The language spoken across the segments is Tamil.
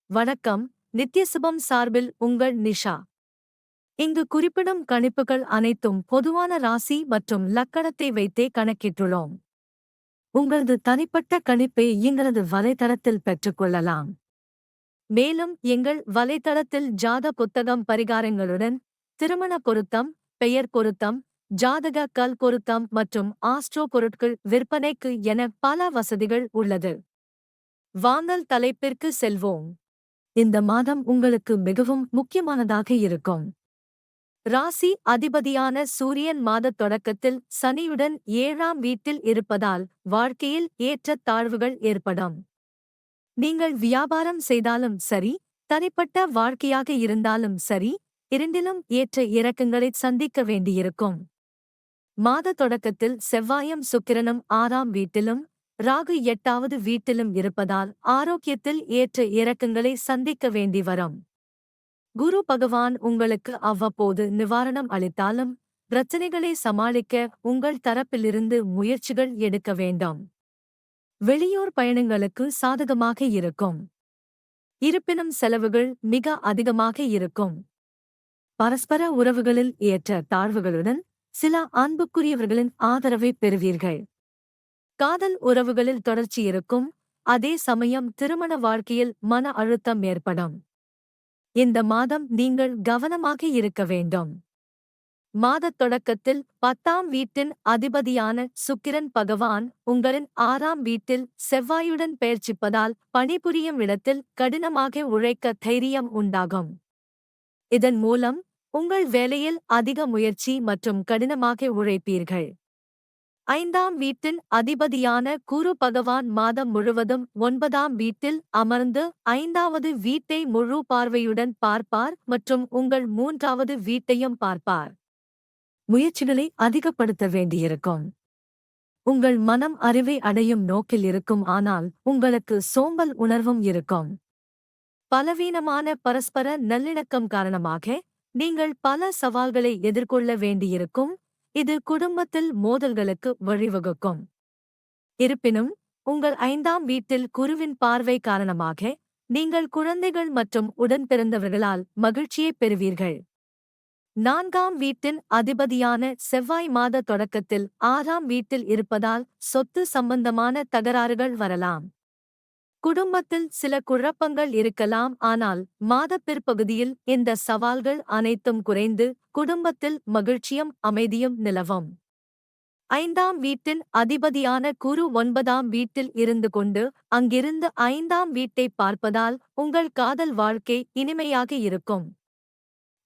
வணக்கம். நித்யசுபம் சார்பில் உங்கள் நிஷா. இங்கு குறிப்பிடும் கணிப்புகள் அனைத்தும் பொதுவான ராசி மற்றும் லக்கணத்தை வைத்தே கணக்கிட்டுள்ளோம். உங்களது தனிப்பட்ட கணிப்பை எங்களது வலைத்தளத்தில் பெற்றுக்கொள்ளலாம். மேலும் எங்கள் வலைத்தளத்தில் ஜாத புத்தகம் பரிகாரங்களுடன் திருமண பொருத்தம், பெயர் பொருத்தம், ஜாதக கல் பொருத்தம் மற்றும் ஆஸ்ட்ரோ பொருட்கள் விற்பனைக்கு என பல வசதிகள் உள்ளது. வாங்கல் தலைப்பிற்கு செல்வோம். இந்த மாதம் உங்களுக்கு மிகவும் முக்கியமானதாக இருக்கும். ராசி அதிபதியான சூரியன் மாதத் தொடக்கத்தில் சனியுடன் 7ஆம் வீட்டில் இருப்பதால் வாழ்க்கையில் ஏற்றத் தாழ்வுகள் ஏற்படும். நீங்கள் வியாபாரம் செய்தாலும் சரி, தனிப்பட்ட வாழ்க்கையாக இருந்தாலும் சரி, இரண்டிலும் ஏற்ற இறக்கங்களை சந்திக்க வேண்டியிருக்கும். மாதத் தொடக்கத்தில் செவ்வாயும் சுக்கிரனும் 6ஆம் வீட்டிலும் ராகு 8வது வீட்டிலும் இருப்பதால் ஆரோக்கியத்தில் ஏற்ற இறக்கங்களை சந்திக்க வேண்டி வரும். குரு பகவான் உங்களுக்கு அவ்வப்போது நிவாரணம் அளித்தாலும் பிரச்சனைகளை சமாளிக்க உங்கள் தரப்பிலிருந்து முயற்சிகள் எடுக்க வேண்டும். வெளியூர் பயணங்களுக்கு சாதகமாக இருக்கும். இருப்பினும் செலவுகள் மிக அதிகமாக இருக்கும். பரஸ்பர உறவுகளில் ஏற்ற தாழ்வுகளுடன் சில அன்புக்குரியவர்களின் ஆதரவை பெறுவீர்கள். காதல் உறவுகளில் தொடர்ச்சி இருக்கும். அதே சமயம் திருமண வாழ்க்கையில் மன அழுத்தம் ஏற்படும். இந்த மாதம் நீங்கள் கவனமாக இருக்க வேண்டும். மாதத் தொடக்கத்தில் 10ஆம் வீட்டின் அதிபதியான சுக்கிரன் பகவான் உங்களின் 6ஆம் வீட்டில் செவ்வாயுடன் பெயர்ச்சிப்பதால் பணிபுரியும் இடத்தில் கடினமாக உழைக்க தைரியம் உண்டாகும். இதன் மூலம் உங்கள் வேலையில் அதிக முயற்சி மற்றும் கடினமாக உழைப்பீர்கள். 5ஆம் வீட்டின் அதிபதியான குரு பகவான் மாதம் முழுவதும் 9ஆம் வீட்டில் அமர்ந்து 5வது வீட்டை முழு பார்வையுடன் பார்ப்பார் மற்றும் உங்கள் 3வது வீட்டையும் பார்ப்பார். முயற்சிகளை அதிகப்படுத்த வேண்டியிருக்கும். உங்கள் மனம் அறிவை அடையும் நோக்கில் இருக்கும். ஆனால் உங்களுக்கு சோம்பல் உணர்வும் இருக்கும். பலவீனமான பரஸ்பர நல்லிணக்கம் காரணமாக நீங்கள் பல சவால்களை எதிர்கொள்ள வேண்டியிருக்கும். இது குடும்பத்தில் மோதல்களுக்கு வழிவகுக்கும். இருப்பினும் உங்கள் 5ஆம் வீட்டில் குருவின் பார்வை காரணமாக நீங்கள் குழந்தைகள் மற்றும் உடன்பிறந்தவர்களால் மகிழ்ச்சியைப் பெறுவீர்கள். 4ஆம் வீட்டின் அதிபதியான செவ்வாய் மாத தொடக்கத்தில் 6ஆம் வீட்டில் இருப்பதால் சொத்து சம்பந்தமான தகராறுகள் வரலாம். குடும்பத்தில் சில குழப்பங்கள் இருக்கலாம். ஆனால் மாதப் பிற்பகுதியில் இந்த சவால்கள் அனைத்தும் குறைந்து குடும்பத்தில் மகிழ்ச்சியும் அமைதியும் நிலவும். 5ஆம் வீட்டின் அதிபதியான குரு 9ஆம் வீட்டில் இருந்து கொண்டு அங்கிருந்து 5ஆம் வீட்டை பார்ப்பதால் உங்கள் காதல் வாழ்க்கை இனிமையாக இருக்கும்.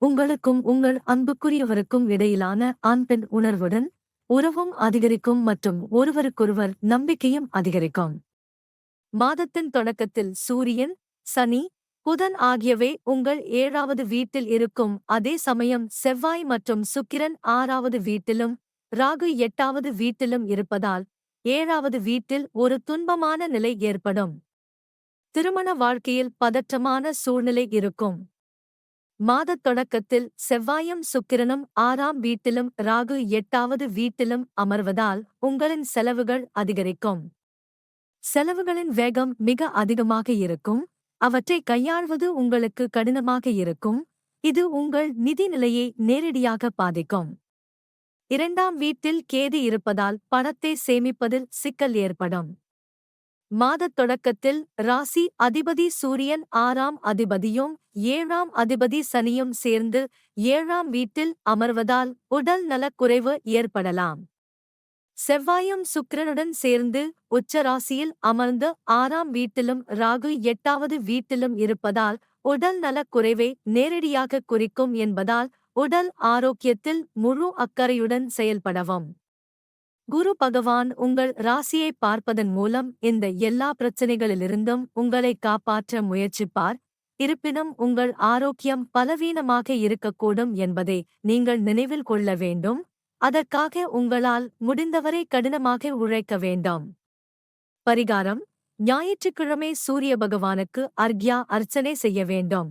உங்களுக்கும் உங்கள் அன்புக்குரியவருக்கும் இடையிலான ஆண் பெண் உணர்வுடன் உறவும் அதிகரிக்கும் மற்றும் ஒருவருக்கொருவர் நம்பிக்கையும் அதிகரிக்கும். மாதத்தின் தொடக்கத்தில் சூரியன், சனி, புதன் ஆகியவை உங்கள் 7வது வீட்டில் இருக்கும். அதே சமயம் செவ்வாய் மற்றும் சுக்கிரன் 6வது வீட்டிலும் ராகு 8வது வீட்டிலும் இருப்பதால் 7வது வீட்டில் ஒரு துன்பமான நிலை ஏற்படும். திருமண வாழ்க்கையில் பதற்றமான சூழ்நிலை இருக்கும். மாதத் தொடக்கத்தில் செவ்வாயும் சுக்கிரனும் 6ஆம் வீட்டிலும் ராகு 8வது வீட்டிலும் அமர்வதால் உங்களின் செலவுகள் அதிகரிக்கும். செலவுகளின் வேகம் மிக அதிகமாக இருக்கும். அவற்றை கையாள்வது உங்களுக்கு கடினமாக இருக்கும். இது உங்கள் நிதி நிலையை நேரடியாக பாதிக்கும். 2ஆம் வீட்டில் கேது இருப்பதால் பணத்தை சேமிப்பதில் சிக்கல் ஏற்படும். மாதத் தொடக்கத்தில் ராசி அதிபதி சூரியன் 6ஆம் அதிபதியும் 7ஆம் அதிபதி சனியும் சேர்ந்து 7ஆம் வீட்டில் அமர்வதால் உடல் நலக்குறைவு ஏற்படலாம். செவ்வாயும் சுக்கிரனுடன் சேர்ந்து உச்ச ராசியில் அமர்ந்து 6ஆம் வீட்டிலும் ராகு 8வது வீட்டிலும் இருப்பதால் உடல் நலக் குறைவை நேரடியாக குறிக்கும் என்பதால் உடல் ஆரோக்கியத்தில் முழு அக்கறையுடன் செயல்படவும். குரு பகவான் உங்கள் ராசியை பார்ப்பதன் மூலம் இந்த எல்லா பிரச்சனைகளிலிருந்தும் உங்களை காப்பாற்ற முயற்சிப்பார். இருப்பினும் உங்கள் ஆரோக்கியம் பலவீனமாக இருக்கக்கூடும் என்பதை நீங்கள் நினைவில் கொள்ள வேண்டும். அதற்காக உங்களால் முடிந்தவரை கடினமாக உழைக்க வேண்டும். பரிகாரம்: ஞாயிற்றுக்கிழமை சூரிய பகவானுக்கு அர்க்யா அர்ச்சனை செய்ய வேண்டும்.